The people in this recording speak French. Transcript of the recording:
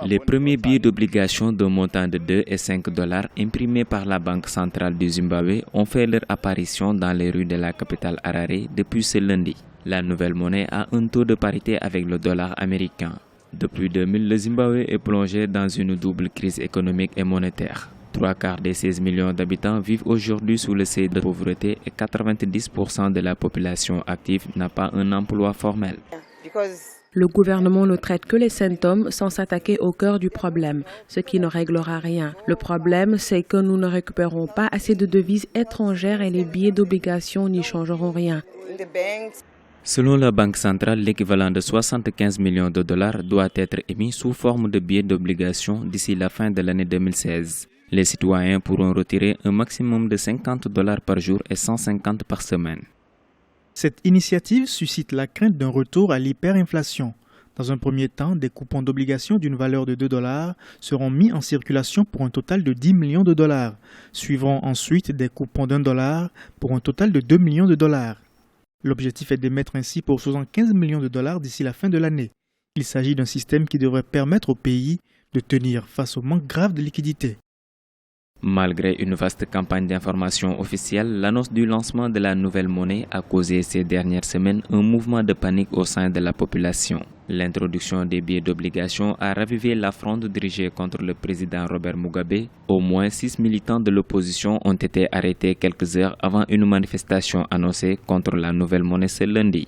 Les premiers billets d'obligation d'un montant de 2 et 5 dollars imprimés par la Banque centrale du Zimbabwe ont fait leur apparition dans les rues de la capitale Harare depuis ce lundi. La nouvelle monnaie a un taux de parité avec le dollar américain. Depuis 2000, le Zimbabwe est plongé dans une double crise économique et monétaire. 3/4 des 16 millions d'habitants vivent aujourd'hui sous le seuil de pauvreté et 90% de la population active n'a pas un emploi formel. Le gouvernement ne traite que les symptômes sans s'attaquer au cœur du problème, ce qui ne réglera rien. Le problème, c'est que nous ne récupérons pas assez de devises étrangères et les billets d'obligation n'y changeront rien. Selon la Banque centrale, l'équivalent de 75 millions de dollars doit être émis sous forme de billets d'obligation d'ici la fin de l'année 2016. Les citoyens pourront retirer un maximum de 50 dollars par jour et 150 par semaine. Cette initiative suscite la crainte d'un retour à l'hyperinflation. Dans un premier temps, des coupons d'obligation d'une valeur de 2 dollars seront mis en circulation pour un total de 10 millions de dollars. Suivront ensuite des coupons d'1 dollar pour un total de 2 millions de dollars. L'objectif est d'émettre ainsi pour 75 millions de dollars d'ici la fin de l'année. Il s'agit d'un système qui devrait permettre au pays de tenir face au manque grave de liquidités. Malgré une vaste campagne d'information officielle, l'annonce du lancement de la nouvelle monnaie a causé ces dernières semaines un mouvement de panique au sein de la population. L'introduction des billets d'obligation a ravivé la fronde dirigée contre le président Robert Mugabe. Au moins 6 militants de l'opposition ont été arrêtés quelques heures avant une manifestation annoncée contre la nouvelle monnaie ce lundi.